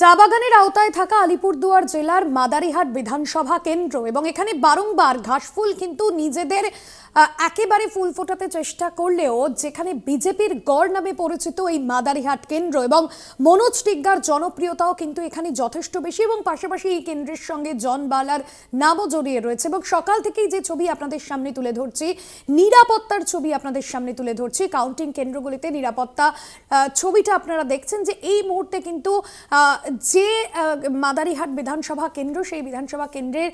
চা বাগানের আওতায় থাকা আলিপুরদুয়ার জেলার মাদারিহাট বিধানসভা কেন্দ্র এবং এখানে বারংবার ঘাসফুল কিন্তু নিজেদের একেবারে ফুল ফোটাতে চেষ্টা করলেও যেখানে বিজেপির গড় নামে পরিচিত এই মাদারিহাট কেন্দ্র এবং মনোজ টিগ্গার জনপ্রিয়তাও কিন্তু এখানে যথেষ্ট বেশি এবং পাশাপাশি এই কেন্দ্রের সঙ্গে জন বালার নামও জড়িয়ে রয়েছে এবং সকাল থেকেই যে ছবি আপনাদের সামনে তুলে ধরছি, নিরাপত্তার ছবি আপনাদের সামনে তুলে ধরছি। কাউন্টিং কেন্দ্রগুলিতে নিরাপত্তা ছবিটা আপনারা দেখছেন যে এই মুহূর্তে কিন্তু যে মাদারিহাট বিধানসভা কেন্দ্র, সেই বিধানসভা কেন্দ্রের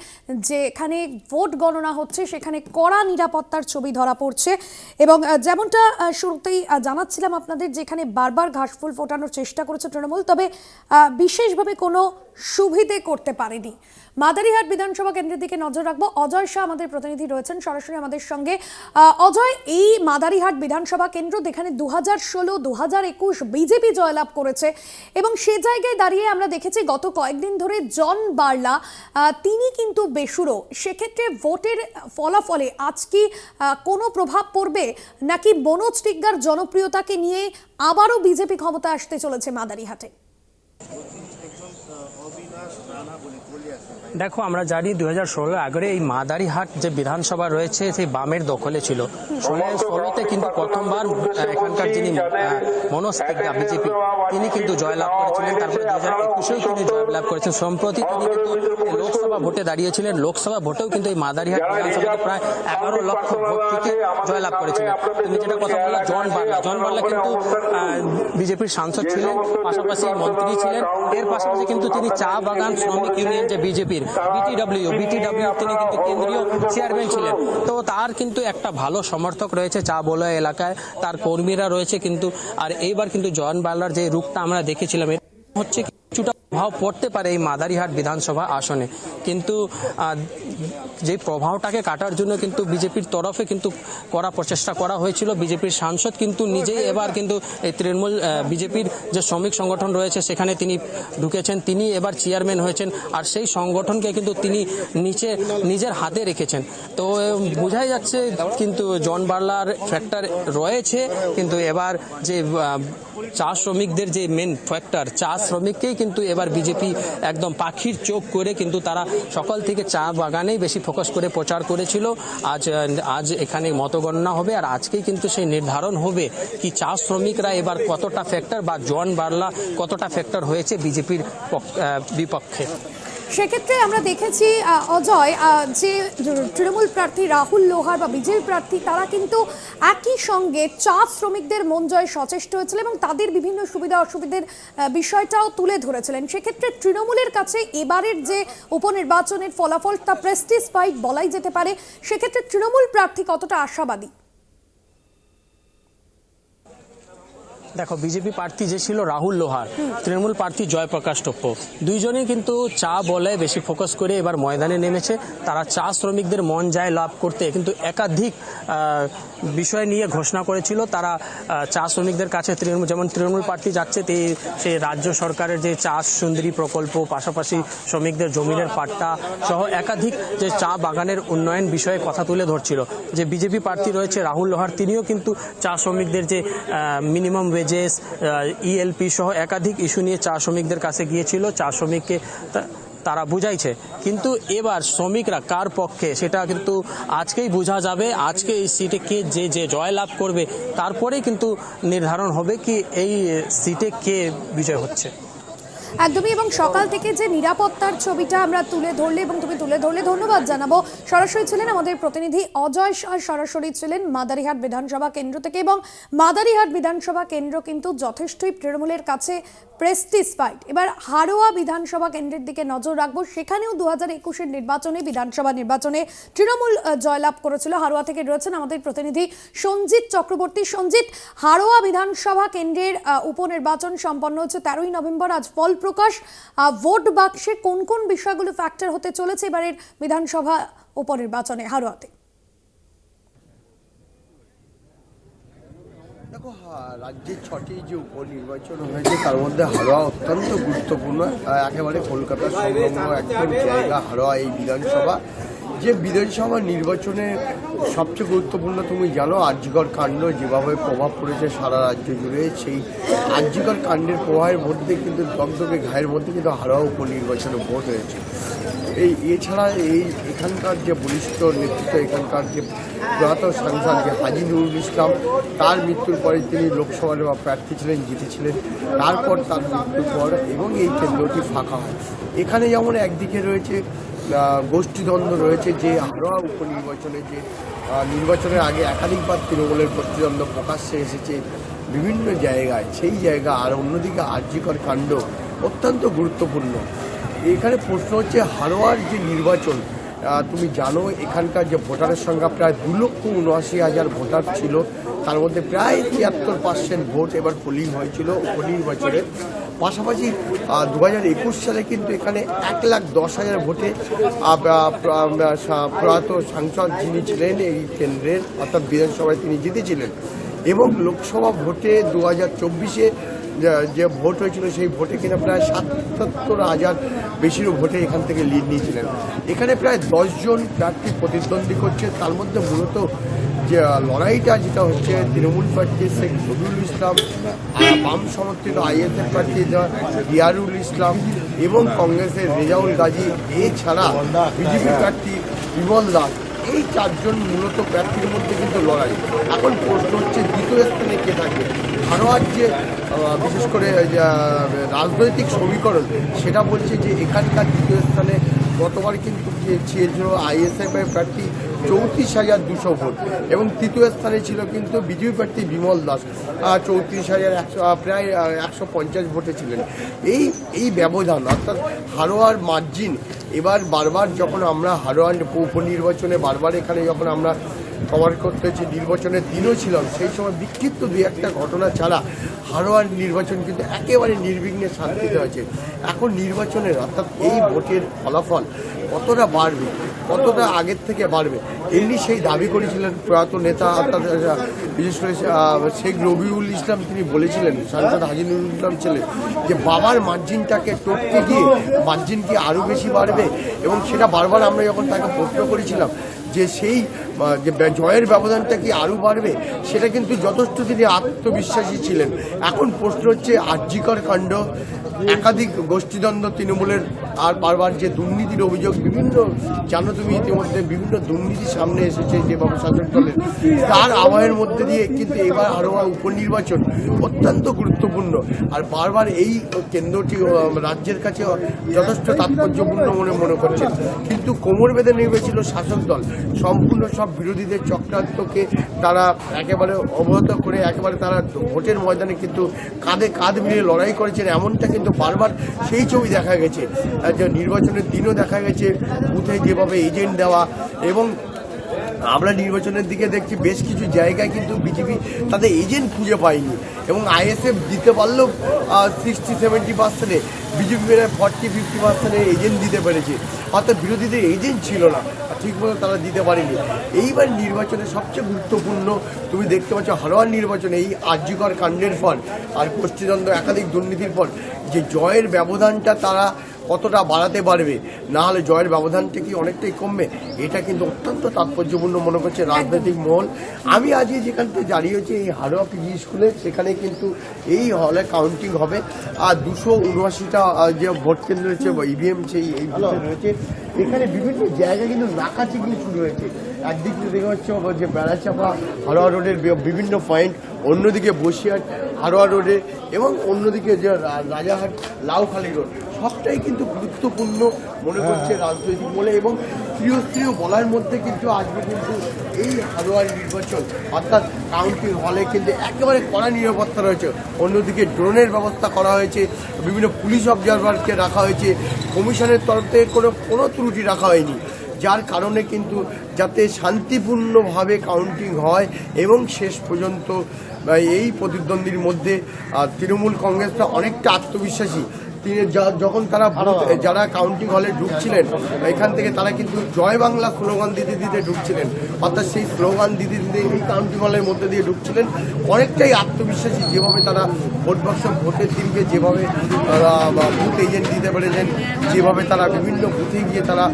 যেখানে ভোট গণনা হচ্ছে সেখানে কড়া নিরাপত্তার ছবি ধরা পড়ছে এবং যেমনটা শুরুতেই জানাচ্ছিলাম আপনাদের, যেখানে বারবার ঘাসফুল ফোটানোর চেষ্টা করেছে তৃণমূল, তবে বিশেষভাবে কোনো সুবিধে করতে পারেনি। মাদারিহাট বিধানসভা কেন্দ্রের দিকে নজর রাখবো। অজয় শাহ আমাদের প্রতিনিধি রয়েছেন সরাসরি আমাদের সঙ্গে। অজয়, এই মাদারিহাট বিধানসভা কেন্দ্র যেখানে 2016, 2021 বিজেপি জয়লাভ করেছে এবং সে জায়গায় দাঁড়িয়ে আমরা দেখেছি গত কয়েকদিন ধরে জন বার্লা তিনি কিন্তু বেসুরো। সেক্ষেত্রে ভোটের ফলাফলে আজ কি কোনো প্রভাব পড়বে নাকি মনোজ টিগ্গার জনপ্রিয়তাকে নিয়ে আবারও বিজেপি ক্ষমতা আসতে চলেছে মাদারিহাটে? দেখো, আমরা জানি 2016 আগরে এই মাদারিহাট যে বিধানসভা রয়েছে সেই বামের দখলে ছিল। 16তে কিন্তু প্রথমবার এখানকার যিনি মনোজ টিগ্গা বিজেপি তিনি কিন্তু জয়লাভ করেছিলেন। তারপরে 2021-এও তিনি জয়লাভ করেছেন। সম্প্রতি তিনি কিন্তু লোকসভা ভোটে দাঁড়িয়েছিলেন। লোকসভা ভোটেও কিন্তু এই মাদারিহাট বিধানসভাতে প্রায় 11 লক্ষ ভোট থেকে জয়লাভ করেছিলেন। তুমি যেটা কথা বললে, জন বার্লা কিন্তু বিজেপির সাংসদ ছিলেন, পাশাপাশি মন্ত্রী ছিলেন। এর পাশাপাশি কিন্তু তিনি চা বাগান শ্রমিক ইউনিয়ন যে বিজেপির বিটিডব্লিউ তিনি কিন্তু কেন্দ্রীয় চেয়ারম্যান ছিলেন। তো তার কিন্তু একটা ভালো সমর্থক রয়েছে চা বলয় এলাকায়, তার কর্মীরা রয়েছে কিন্তু। আর এইবার কিন্তু জন বার্লার যে রূপটা আমরা দেখেছিলাম হচ্ছে কিছুটা প্রভাব পড়তে পারে এই মাদারিহাট বিধানসভা আসনে, কিন্তু যে প্রভাবটাকে কাটার জন্য কিন্তু বিজেপির তরফে কিন্তু করা প্রচেষ্টা করা হয়েছিল। বিজেপির সাংসদ কিন্তু নিজেই এবার কিন্তু এই তৃণমূল বিজেপির যে শ্রমিক সংগঠন রয়েছে সেখানে তিনি ঢুকেছেন, তিনি এবার চেয়ারম্যান হয়েছেন আর সেই সংগঠনকে কিন্তু তিনি নিজের হাতে রেখেছেন। তো বোঝাই যাচ্ছে কিন্তু জন বার্লার ফ্যাক্টর রয়েছে, কিন্তু এবার যে চা শ্রমিকদের যে মেন ফ্যাক্টর, চা শ্রমিককেই কিন্তু এবার বিজেপি একদম পাখির চোখ করে কিন্তু তারা সকাল থেকে চা বাগানেই বেশি ফোকাস করে প্রচার করেছিল। আজ এখানে মতগণনা হবে আর আজকেই কিন্তু সেই নির্ধারণ হবে কি চা শ্রমিকরা এবার কতটা ফ্যাক্টর বা জন বার্লা কতটা ফ্যাক্টর হয়েছে বিজেপির বিপক্ষে। সেক্ষেত্রে আমরা দেখেছি অজয়, যে তৃণমূল প্রার্থী রাহুল লোহার বা বিজেপি প্রার্থী তারা কিন্তু একই সঙ্গে চা শ্রমিকদের মন জয়ে সচেষ্ট হয়েছিল এবং তাদের বিভিন্ন সুবিধা অসুবিধার বিষয়টাও তুলে ধরেছিলেন। সেক্ষেত্রে তৃণমূলের কাছে এবারের যে উপনির্বাচনের ফলাফল তা প্রেস্টিজ ফাইট বলাই যেতে পারে। সেক্ষেত্রে তৃণমূল প্রার্থী কতটা আশাবাদী? দেখো, বিজেপি প্রার্থী যে ছিল রাহুল লোহার, তৃণমূল প্রার্থী জয়প্রকাশ টপ্পো, দুইজনেই কিন্তু চা বলে বেশি ফোকাস করে এবার ময়দানে নেমেছে। তারা চা শ্রমিকদের মন যায় লাভ করতে কিন্তু একাধিক বিষয় নিয়ে ঘোষণা করেছিল। তারা চা শ্রমিকদের কাছে যেমন তৃণমূল প্রার্থী যাচ্ছে সেই রাজ্য সরকারের যে চা সুন্দরী প্রকল্প, পাশাপাশি শ্রমিকদের জমিনের পাট্টা সহ একাধিক যে চা বাগানের উন্নয়ন বিষয়ে কথা তুলে ধরছিল। যে বিজেপি প্রার্থী রয়েছে রাহুল লোহার, তিনিও কিন্তু চা শ্রমিকদের যে মিনিমাম ওয়েজেস, ইএলপি সহ একাধিক ইস্যু নিয়ে চা শ্রমিকদের কাছে গিয়েছিল। চা শ্রমিককে তারা বুঝাইছে, কিন্তু এবার শ্রমিকরা কার পক্ষে সেটা কিন্তু আজকেই বোঝা যাবে। আজকে এই সিটে কে যে জয়লাভ করবে তারপরেই কিন্তু নির্ধারণ হবে কি এই সিটে কে বিজয় হচ্ছে। একদমই, এবং সকাল থেকে যে নিরাপত্তার ছবিটা আমরা তুলে ধরলে এবং তুমি তুলে ধরলে ধন্যবাদ জানাবো। সরাসরি ছিলেন আমাদের প্রতিনিধি অজয় শাহ, সরাসরি ছিলেন মাদারিহাট বিধানসভা কেন্দ্র থেকে এবং মাদারিহাট বিধানসভা কেন্দ্র কিন্তু যথেষ্টই তৃণমূলের কাছে প্রেস্টিজ ফাইট। এবার হারোয়া বিধানসভা কেন্দ্রের দিকে নজর রাখবো। সেখানেও 2021-এর নির্বাচনে, বিধানসভা নির্বাচনে তৃণমূল জয়লাভ করেছিল। হারোয়া থেকে রয়েছেন আমাদের প্রতিনিধি সঞ্জিত চক্রবর্তী। সঞ্জিত, হারোয়া বিধানসভা কেন্দ্রের উপনির্বাচন সম্পন্ন হচ্ছে 13ই নভেম্বর, আজ ফল প্রকাশ। ভোট বাক্সে কোন কোন বিষয়গুলো ফ্যাক্টর হতে চলেছে এবারের বিধানসভা উপনির্বাচনে হারোয়াতে? দেখো, রাজ্যের 6টি যে উপনির্বাচন হয়েছে তার মধ্যে হারোয়া অত্যন্ত গুরুত্বপূর্ণ। একেবারে কলকাতার সংলগ্ন একদম জায়গা হারোয়া এই বিধানসভা। যে বিধানসভা নির্বাচনে সবচেয়ে গুরুত্বপূর্ণ তুমি জানো আরজিকর কাণ্ড যেভাবে প্রভাব পড়েছে সারা রাজ্য জুড়ে, সেই আরজিকর কাণ্ডের প্রভাবের মধ্যে কিন্তু দগদগে ঘায়ের মধ্যে কিন্তু হাওড়া উপনির্বাচনে ভোট হয়েছে। এছাড়া এখানকার যে বলিষ্ঠ নেতৃত্ব, এখানকার যে প্রয়াত সাংসদ যে হাজী নুরুল ইসলাম, তার মৃত্যুর পরে তিনি লোকসভার প্রার্থী ছিলেন, জিতেছিলেন। তারপর তার মৃত্যুর পর এবং এই কেন্দ্রটি ফাঁকা হয়। এখানে যেমন একদিকে রয়েছে গোষ্ঠীদ্বন্দ্ব রয়েছে, যে হাওড়া উপনির্বাচনে যে নির্বাচনের আগে একাধিকবার তৃণমূলের গোষ্ঠীদ্বন্দ্ব প্রকাশ্যে এসেছে বিভিন্ন জায়গায়, সেই জায়গা। আর অন্যদিকে আরজিকর কাণ্ড অত্যন্ত গুরুত্বপূর্ণ। এখানে প্রশ্ন হচ্ছে হাওড়ার যে নির্বাচন, তুমি জানো এখানকার যে ভোটারের সংখ্যা প্রায় 2,79,000 ভোটার ছিল, তার মধ্যে প্রায় 73% ভোট এবার পোলিং হয়েছিল উপনির্বাচনে। পাশাপাশি 2021 সালে কিন্তু এখানে 1,10,000 ভোটে প্রয়াত সাংসদ যিনি ছিলেন এই কেন্দ্রের অর্থাৎ বিধানসভায় তিনি জিতেছিলেন। এবং লোকসভা ভোটে 2024-এ যে ভোট হয়েছিল সেই ভোটে কিনা প্রায় 77,000 বেশিরও ভোটে এখান থেকে লিড নিয়েছিলেন। এখানে প্রায় 10 জন প্রার্থী প্রতিদ্বন্দ্বী করছে। তার মধ্যে মূলত যে লড়াইটা যেটা হচ্ছে তৃণমূল প্রার্থী শেখ রবিউল ইসলাম, বাম সমর্থিত আইএসএফ প্রার্থী দিয়ারুল ইসলাম এবং কংগ্রেসের রেজাউল গাজী, এছাড়া বিজেপি প্রার্থী বিমল দাস, এই 4 জন মূলত প্রার্থীর মধ্যে কিন্তু লড়াই। এখন প্রশ্ন হচ্ছে দ্বিতীয় স্থানে কে থাকবে। হাওড়ার যে বিশেষ করে রাজনৈতিক সমীকরণ সেটা বলছে যে এখানকার দ্বিতীয় স্থানে গতবার কিন্তু ছিল আইএসএফের প্রার্থী 34,200 ভোট এবং তৃতীয় স্থানে ছিল কিন্তু বিজেপি প্রার্থী বিমল দাস 34,100 প্রায় 150 ভোটে ছিলেন। এই ব্যবধান অর্থাৎ হাওড়ার মার্জিন এবার বারবার যখন আমরা হাওড়ার উপনির্বাচনে বারবার এখানে যখন আমরা কভার করতে হচ্ছে, নির্বাচনের দিনও ছিলাম, সেই সময় বিক্ষিপ্ত দুই একটা ঘটনা ছাড়া হাওড়ার নির্বাচন কিন্তু একেবারে নির্বিঘ্নে শান্তিতে হয়েছে। এখন নির্বাচনের অর্থাৎ এই ভোটের ফলাফল কতটা বাড়বে, কতটা আগের থেকে বাড়বে, এমনি সেই দাবি করেছিলেন প্রয়াত নেতা অর্থাৎ বিশেষ করে শেখ রবিউল ইসলাম। তিনি বলেছিলেন, সাংসদ হাজী নুরুল ইসলাম ছিলেন, যে বাবার মার্জিনটাকে টপকে গিয়ে মার্জিন কি আরও বেশি বাড়বে। এবং সেটা বারবার আমরা যখন তাকে প্রশ্ন করেছিলাম যে সেই যে জয়ের ব্যবধানটা কি আরও বাড়বে, সেটা কিন্তু যথেষ্ট তিনি আত্মবিশ্বাসী ছিলেন। এখন প্রশ্ন হচ্ছে আরজিকর কাণ্ড, একাধিক গোষ্ঠীদ্বন্দ্ব তৃণমূলের, আর বারবার যে দুর্নীতির অভিযোগ, বিভিন্ন জানো তুমি ইতিমধ্যে বিভিন্ন দুর্নীতি সামনে এসেছে যেভাবে শাসক দলের, তার আবহের মধ্যে দিয়ে কিন্তু এবার হাওড়া উপনির্বাচন অত্যন্ত গুরুত্বপূর্ণ। আর বারবার এই কেন্দ্রটি রাজ্যের কাছে যথেষ্ট তাৎপর্যপূর্ণ মনে করছেন। কিন্তু কোমর বেঁধে নেমেছিল শাসক দল, সম্পূর্ণ সব বিরোধীদের চক্রান্তকে তারা একেবারে অবহত করে একেবারে তারা ভোটের ময়দানে কিন্তু কাঁধে কাঁধ মিলিয়ে লড়াই করেছেন। এমনটা কিন্তু বারবার সেই ছবি দেখা গেছে, যে নির্বাচনের দিনও দেখা গেছে বুথে যেভাবে এজেন্ট দেওয়া। এবং আমরা নির্বাচনের দিকে দেখছি বেশ কিছু জায়গায় কিন্তু বিজেপি তাদের এজেন্ট খুঁজে পায়নি এবং আইএসএফ দিতে পারলেও 60-70%, বিজেপি 40-50% এজেন্ট দিতে পেরেছে। অর্থাৎ বিরোধীদের এজেন্ট ছিল না, ঠিকমতো তারা দিতে পারেনি। এইবার নির্বাচনে সবচেয়ে গুরুত্বপূর্ণ তুমি দেখতে পাচ্ছ হাওড়ার নির্বাচনে এই আরজিকর কাণ্ডের পর আর গোষ্ঠীদ্বন্দ্ব একাধিক দুর্নীতির পর যে জয়ের ব্যবধানটা তারা কতটা বাড়াতে পারবে, না হলে জয়ের ব্যবধানটা কি অনেকটাই কমবে, এটা কিন্তু অত্যন্ত তাৎপর্যপূর্ণ মনে করছে রাজনৈতিক মহল। আমি আজকে যেখান থেকে দাঁড়িয়েছি এই হাওড়া পিজি স্কুলে, সেখানে কিন্তু এই হলে কাউন্টিং হবে। আর 279টা যে ভোট কেন্দ্র রয়েছে বা ইভিএম সেই এই ভোটে রয়েছে, এখানে বিভিন্ন জায়গায় কিন্তু নাকাচিকি শুরু হয়েছে। একদিক থেকে দেখা হচ্ছে যে বেড়াচাপা হাওড়া রোডের বিভিন্ন পয়েন্ট, অন্যদিকে বসিরহাট হাওড়া রোডে এবং অন্যদিকে যে রাজারহাট লাউখালী রোড, সবটাই কিন্তু গুরুত্বপূর্ণ মনে করছে রাজনৈতিক বলে। এবং প্রিয় বলার মধ্যে কিন্তু আজকে কিন্তু এই হাওড়ার নির্বাচন অর্থাৎ কাউন্টিং হলে কিন্তু একেবারে কড়া নিরাপত্তা রয়েছে। অন্যদিকে ড্রোনের ব্যবস্থা করা হয়েছে, বিভিন্ন পুলিশ অবজারভারকে রাখা হয়েছে, কমিশনের তরফ থেকে কোনো ত্রুটি রাখা হয়নি, যার কারণে কিন্তু যাতে শান্তিপূর্ণভাবে কাউন্টিং হয়। এবং শেষ পর্যন্ত এই প্রতিদ্বন্দ্বীর মধ্যে তৃণমূল কংগ্রেসটা অনেকটা আত্মবিশ্বাসী, যখন তারা যারা কাউন্টিং হলে ঢুকছিলেন এখান থেকে তারা কিন্তু জয় বাংলা স্লোগান দিতে দিতে ঢুকছিলেন, অর্থাৎ সেই স্লোগান দিতে দিতে এই কাউন্টিং হলের মধ্যে দিয়ে ঢুকছিলেন। অনেকটাই আত্মবিশ্বাসী, যেভাবে তারা ভোটের দিনকে যেভাবে বুথ এজেন্ট দিতে পেরেছেন, যেভাবে তারা বিভিন্ন বুথে গিয়ে তারা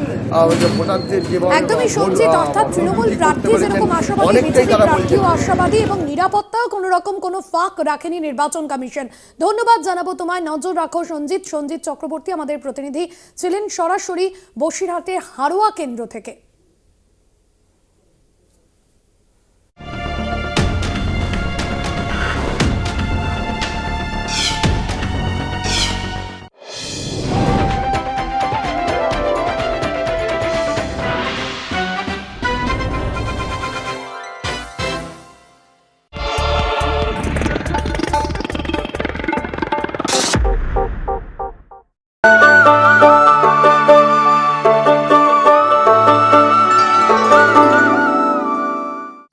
ভোটারদের যেভাবে একদমই সঞ্জিত, অর্থাৎ তৃণমূল প্রার্থী যেরকম আশাবাদী, বিজেপি প্রার্থীও আশাবাদী এবং নিরাপত্তাও কোনো রকম কোনো ফাঁক রাখেনি নির্বাচন কমিশন। ধন্যবাদ জানাবো তোমায়, নজর রাখো সঞ্জিত চক্রবর্তী আমাদের প্রতিনিধি ছিলেন সরাসরি বসিরহাটের হারোয়া কেন্দ্র থেকে।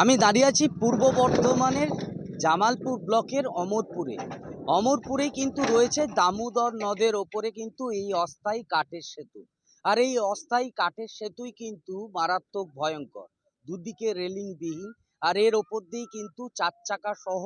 আমি দাঁড়িয়ে আছি পূর্ব বর্ধমানের জামালপুর ব্লকের অমরপুরে কিন্তু রয়েছে দামোদর নদের ওপরে কিন্তু এই অস্থায়ী কাঠের সেতু। আর এই অস্থায়ী কাঠের সেতুই কিন্তু মারাত্মক ভয়ঙ্কর, দুদিকে রেলিং বিহীন, আর এর ওপর দিয়েই কিন্তু 4 চাকা সহ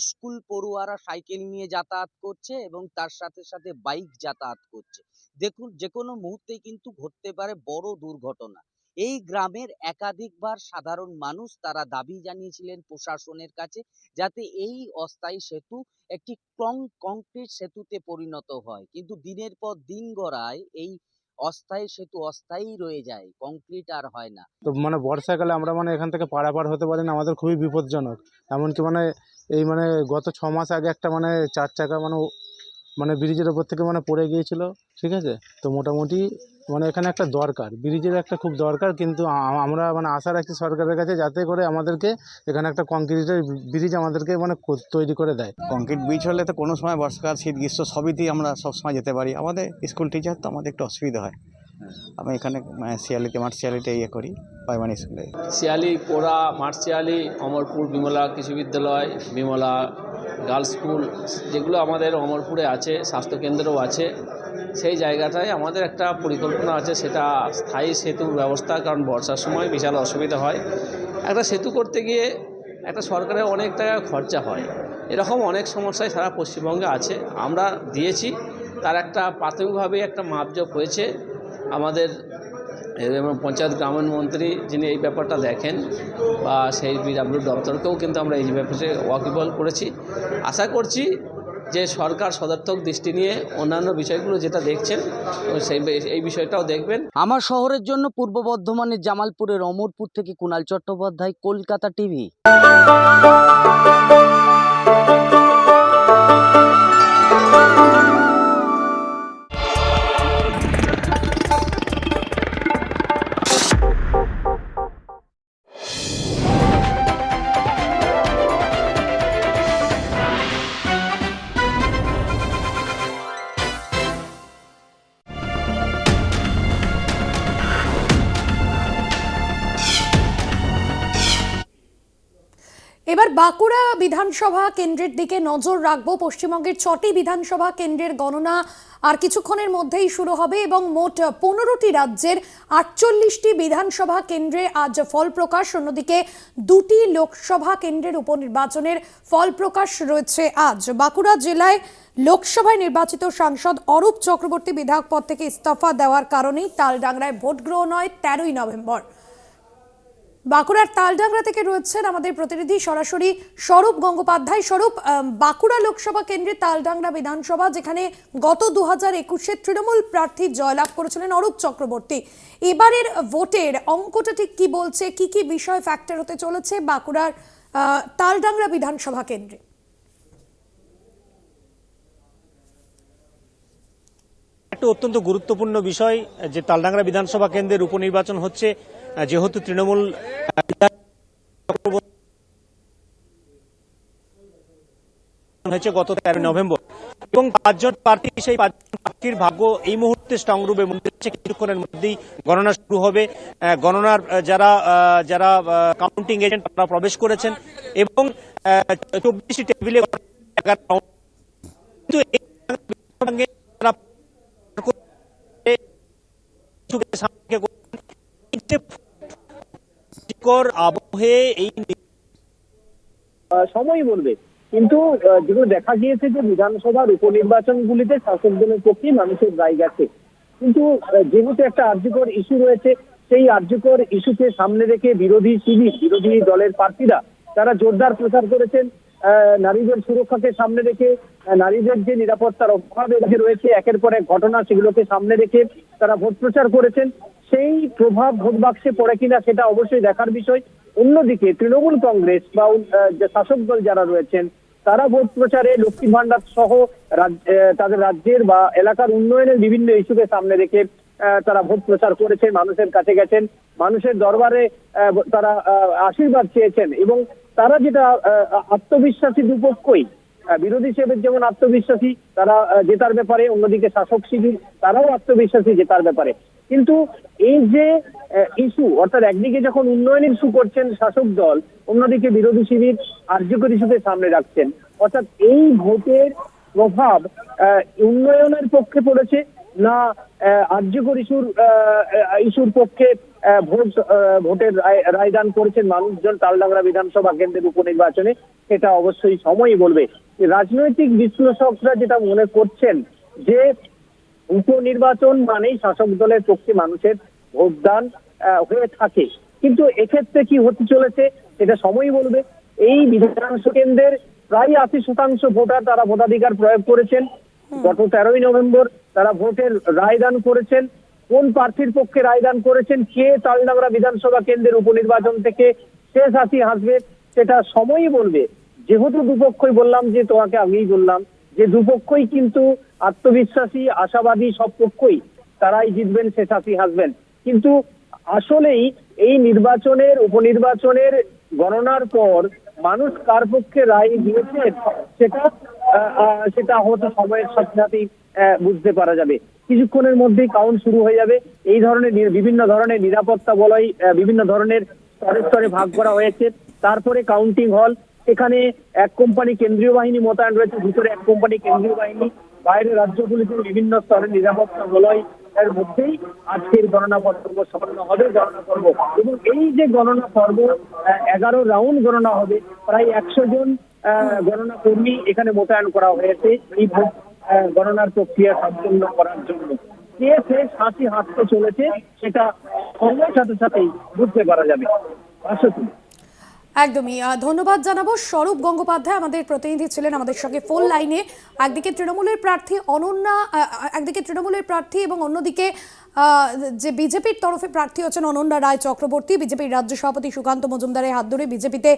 স্কুল পড়ুয়ারা সাইকেল নিয়ে যাতায়াত করছে এবং তার সাথে সাথে বাইক যাতায়াত করছে। দেখুন, যে কোনো মুহূর্তেই কিন্তু ঘটতে পারে বড় দুর্ঘটনা। এই গ্রামের একাধিকবার সাধারণ মানুষ তারা দাবি জানিয়েছিলেন প্রশাসনের কাছে, যাতে এই অস্থায়ী সেতু একটি কংক্রিট সেতুতে পরিণত হয়, কিন্তু দিনের পর দিন গড়ায় এই অস্থায়ী সেতু অস্থায়ী রয়ে যায়, কংক্রিট আর হয় না। তো বর্ষাকালে আমরা এখান থেকে পারাপার হতে পারি না, আমাদের খুবই বিপজ্জনক। এমনকি এই গত 6 মাস আগে একটা 4 চাকা ব্রিজের ওপর থেকে পড়ে গিয়েছিল, ঠিক আছে। তো মোটামুটি এখানে একটা দরকার, ব্রিজের একটা খুব দরকার, কিন্তু আমরা আশা রাখছি সরকারের কাছে যাতে করে আমাদেরকে এখানে একটা কংক্রিটের ব্রিজ আমাদেরকে তৈরি করে দেয়। কংক্রিট ব্রিজ হলে তো কোনো সময় বর্ষাকাল, শীত, গ্রীষ্ম সবইতেই আমরা সবসময় যেতে পারি। আমাদের স্কুল টিচার তো আমাদের একটু অসুবিধা হয়। আমি এখানে মাঠশিয়ালিতে করি প্রাইমারি স্কুলে। শিয়ালি, পোড়া, মাঠশিয়ালি, অমরপুর বিমলা কৃষি বিদ্যালয়, বিমলা গার্লস স্কুল, যেগুলো আমাদের অমরপুরে আছে, স্বাস্থ্যকেন্দ্রও আছে, সেই জায়গাটায় আমাদের একটা পরিকল্পনা আছে, সেটা স্থায়ী সেতুর ব্যবস্থা। কারণ বর্ষার সময় বিশাল অসুবিধা হয়, একটা সেতু করতে গিয়ে একটা সরকারের অনেক টাকা খরচা হয়। এরকম অনেক সমস্যায় সারা পশ্চিমবঙ্গে আছে, আমরা দিয়েছি। তার একটা প্রাথমিকভাবে একটা মাপজোক হয়েছে। আমাদের পঞ্চায়েত গ্রামীণ মন্ত্রী যিনি এই ব্যাপারটা দেখেন, বা সেই বিডব্লিউ দপ্তরকেও কিন্তু আমরা এই ব্যাপারে ওয়াকিবল করেছি। আশা করছি যে সরকার সদর্থক দৃষ্টি নিয়ে অন্যান্য বিষয়গুলো যেটা দেখছেন এই বিষয়টাও দেখবেন। আমার শহরের জন্য পূর্ব বর্ধমানের জামালপুরের অমরপুর থেকে কুণাল চট্টোপাধ্যায়, কলকাতা টিভি। এবার বাঁকুড়া বিধানসভা কেন্দ্রের দিকে নজর রাখবো। পশ্চিমবঙ্গের 6টি বিধানসভা কেন্দ্রের গণনা আর কিছুক্ষণের মধ্যেই শুরু হবে এবং মোট 15টি রাজ্যের 48টি বিধানসভা কেন্দ্রে আজ ফল প্রকাশ। অন্যদিকে 2টি লোকসভা কেন্দ্রের উপনির্বাচনের ফল প্রকাশ রয়েছে আজ। বাঁকুড়া জেলায় লোকসভায় নির্বাচিত সাংসদ অরূপ চক্রবর্তী বিধায়ক পদ থেকে ইস্তফা দেওয়ার কারণেই তালডাংরায় ভোট গ্রহণ হয় 13ই নভেম্বর। বাঁকুড়ার তালডাংরা থেকে রয়েছেন আমাদের প্রতিনিধি সরাসরি স্বরূপ গঙ্গোপাধ্যায়। স্বরূপ, বাঁকুড়া লোকসভা কেন্দ্রে তালডাংরা বিধানসভা, যেখানে গত 2021-এ তৃণমূল প্রার্থী জয়লাভ করেছিলেন অরূপ চক্রবর্তী, এবারের ভোটের অঙ্কটা ঠিক কি বলছে, কি কি বিষয় ফ্যাক্টর হতে চলেছে বাঁকুড়ার তালডাংরা বিধানসভা কেন্দ্রে? একটা অত্যন্ত গুরুত্বপূর্ণ বিষয় যে তালডাংরা বিধানসভা কেন্দ্রের উপনির্বাচন হচ্ছে, যেহেতু তৃণমূল হয়েছে গত 13 নভেম্বর এবং 5 জন প্রার্থী, সেই 5 জন প্রার্থীর ভাগ্য এই মুহূর্তে স্ট্রং রুমে কিছুক্ষণের মধ্যেই গণনা শুরু হবে। গণনার যারা কাউন্টিং এজেন্ট তারা প্রবেশ করেছেন এবং 24টি টেবিলে ইস্যুকে সামনে রেখে করছেন। এই যে ক্ষতিকর আবহে এই সময় বলবে, কিন্তু যেগুলো দেখা গিয়েছে যে বিধানসভার উপনির্বাচনগুলিতে শাসক দলের পক্ষে মানুষের রায় গেছে, কিন্তু যেহেতু একটা আর্যকর ইস্যু রয়েছে, সেই আর্যকর ইস্যুকে সামনে রেখে বিরোধী শিবির, বিরোধী দলের প্রার্থীরা তারা জোরদার প্রচার করেছেন। নারীদের সুরক্ষাকে সামনে রেখে, নারীদের যে নিরাপত্তার অভাব যে রয়েছে একের পর এক ঘটনা, সেগুলোকে সামনে রেখে তারা ভোট প্রচার করেছেন। সেই প্রভাব ভোট বাক্সে পড়ে কিনা সেটা অবশ্যই দেখার বিষয়। অন্যদিকে তৃণমূল কংগ্রেস বা যে শাসক দল যারা রয়েছেন, তারা ভোট প্রচারে লক্ষ্মী ভান্ডার সহ তাদের রাজ্যের বা এলাকার উন্নয়নের বিভিন্ন ইস্যুকে সামনে রেখে তারা ভোট প্রচার করেছেন, মানুষের কাছে গেছেন, মানুষের দরবারে তারা আশীর্বাদ চেয়েছেন। এবং তারা যেটা আত্মবিশ্বাসী দুপক্ষই, বিরোধী শিবির যেমন আত্মবিশ্বাসী তারা জেতার ব্যাপারে, অন্যদিকে শাসক শিবির তারাও আত্মবিশ্বাসী জেতার ব্যাপারে। কিন্তু এই যে ইস্যু, অর্থাৎ একদিকে যখন উন্নয়নের ইস্যু করছেন শাসক দল, অন্যদিকে বিরোধী শিবির আর্যকর ইস্যুকে সামনে রাখছেন, অর্থাৎ এই ভোটের প্রভাব উন্নয়নের পক্ষে পড়েছে না আর্যকর ইস্যুর পক্ষে ভোটের রায়দান করেছেন মানুষজন তালডাংরা বিধানসভা কেন্দ্রের উপনির্বাচনে, সেটা অবশ্যই সময়ই বলবে। রাজনৈতিক বিশ্লেষকরা যেটা মনে করছেন যে উপনির্বাচন মানেই শাসক দলের পক্ষে মানুষের ভোটদান হয়ে থাকে, কিন্তু এক্ষেত্রে কি হতে চলেছে সেটা সময়ই বলবে। এই বিধানসভা কেন্দ্রের প্রায় 80% ভোটার তারা ভোটাধিকার প্রয়োগ করেছেন। গত 13ই নভেম্বর তারা ভোটের রায়দান করেছেন। কোন প্রার্থীর পক্ষে রায়দান করেছেন, কে তালডাংরা বিধানসভা কেন্দ্রের উপনির্বাচন থেকে শেষ হাসি হাসবে, সেটা সময়ই বলবে। যেহেতু দুপক্ষই বললাম, যে তোমাকে আগেই বললাম যে দুপক্ষই কিন্তু আত্মবিশ্বাসী, আশাবাদী, সব পক্ষই তারাই জিতবেন, শেষ হাসি হাসবেন। কিন্তু আসলেই এই নির্বাচনের, উপনির্বাচনের গণনার পর মানুষ কার পক্ষে রায় দিয়েছে সেটা হয়তো সময়ের সাথে সাথেই বুঝতে পারা যাবে। কিছুক্ষণের মধ্যেই কাউন্ট শুরু হয়ে যাবে। এই ধরনের বিভিন্ন ধরনের নিরাপত্তা বলয় বিভিন্ন ধরনের স্তরে স্তরে ভাগ করা হয়েছে। তারপরে কাউন্টিং হল, এখানে এক কোম্পানি কেন্দ্রীয় বাহিনী মোতায়েন রয়েছে, ভিতরে এক কোম্পানি কেন্দ্রীয় বাহিনী, বাইরে রাজ্য পুলিশের বিভিন্ন স্তরের নিরাপত্তা বলয় এর মধ্যেই আজকের গণনা পর্ব সম্পন্ন হবে, গণনা পর্ব। এবং এই যে গণনা পর্ব 11 রাউন্ড গণনা হবে, প্রায় 100 জন গণনা কর্মী এখানে মোতায়েন করা হয়েছে এই ভোট গণনার প্রক্রিয়া সম্পন্ন করার জন্য। কে শেষ হাসি হাসতে চলেছে সেটা সময়ের সাথে সাথেই বুঝতে পারা যাবে। আসলে একদমই ধন্যবাদ জানাবো। স্বরূপ গঙ্গোপাধ্যায় আমাদের প্রতিনিধি ছিলেন আমাদের সঙ্গে ফোন লাইনে। একদিকে তৃণমূলের প্রার্থী অনন্যা, একদিকে তৃণমূলের প্রার্থী এবং অন্যদিকে যে বিজেপির তরফে প্রার্থী হচ্ছেন অনন্যা রায় চক্রবর্তী। বিজেপির রাজ্য সভাপতি সুকান্ত মজুমদারের হাত ধরে বিজেপিতে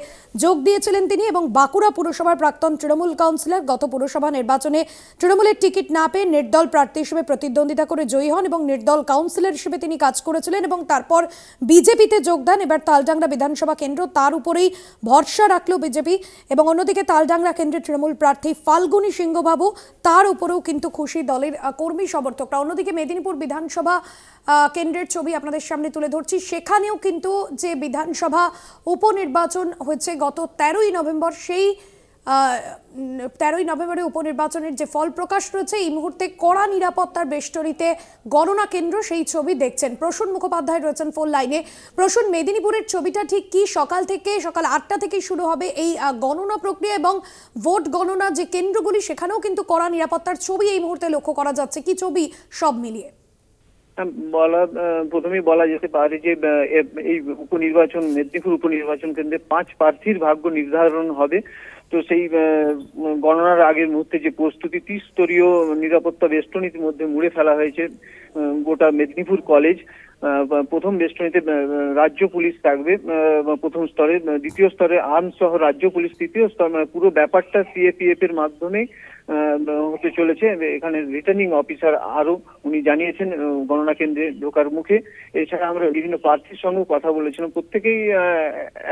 যোগ দিয়েছিলেন তিনি, এবং বাঁকুড়া পুরসভার প্রাক্তন তৃণমূল কাউন্সিলর। গত পুরসভা নির্বাচনে তৃণমূলের টিকিট না পেয়ে নির্দল প্রার্থী হিসেবে প্রতিদ্বন্দ্বিতা করে জয়ী হন এবং নির্দল কাউন্সিলর হিসেবে তিনি কাজ করেছিলেন এবং তারপর বিজেপিতে যোগ দেন। এবার তালডাংরা বিধানসভা কেন্দ্র, তার উপরেই ভরসা রাখলো বিজেপি। এবং অন্যদিকে তালডাংরা কেন্দ্রের তৃণমূল প্রার্থী ফাল্গুনী সিংহবাবু, তার উপরেও কিন্তু খুশি দলের কর্মী সমর্থকরা। অন্যদিকে মেদিনীপুর বিধানসভা কেন্দ্রের ছবি আপনাদের সামনে তুলে ধরছি। সেখানেও কিন্তু যে বিধানসভা উপনির্বাচন হয়েছে গত 13ই নভেম্বর, সেই 13ই নভেম্বরে উপনির্বাচনের যে ফল প্রকাশ রয়েছে, এই মুহূর্তে কড়া নিরাপত্তার বেষ্টনীতে গণনা কেন্দ্র, সেই ছবি দেখছেন। প্রসূন মুখোপাধ্যায় রয়েছেন ফোন লাইনে। প্রসূন, মেদিনীপুরের ছবিটা ঠিক কি? সকাল 8টা থেকে শুরু হবে এই গণনা প্রক্রিয়া এবং ভোট গণনা যে কেন্দ্রগুলি, সেখানেও কিন্তু কড়া নিরাপত্তার ছবি এই মুহূর্তে লক্ষ্য করা যাচ্ছে। কি ছবি সব মিলিয়ে? প্রথমেই বলা যেতে পারে যে এই উপনির্বাচন, মেদিনীপুর উপনির্বাচন কেন্দ্রে 5 প্রার্থীর ভাগ্য নির্ধারণ হবে। তো সেই গণনার আগের মুহূর্তে যে প্রস্তুতি, 30 স্তরীয় নিরাপত্তা বেষ্টনীর মধ্যে মুড়ে ফেলা হয়েছে গোটা মেদিনীপুর কলেজ। প্রথম বেষ্টনীতে রাজ্য পুলিশ থাকবে প্রথম স্তরে, দ্বিতীয় স্তরে আর্মস সহ রাজ্য পুলিশ, তৃতীয় স্তর, পুরো ব্যাপারটা সিএপিএফ এর মাধ্যমে হতে চলেছে। এখানে রিটার্নিং অফিসার আরো উনি জানিয়েছেন গণনা কেন্দ্রে ঢোকার মুখে। এছাড়া আমরা বিভিন্ন প্রার্থীর সঙ্গে কথা বলেছিলাম, প্রত্যেকেই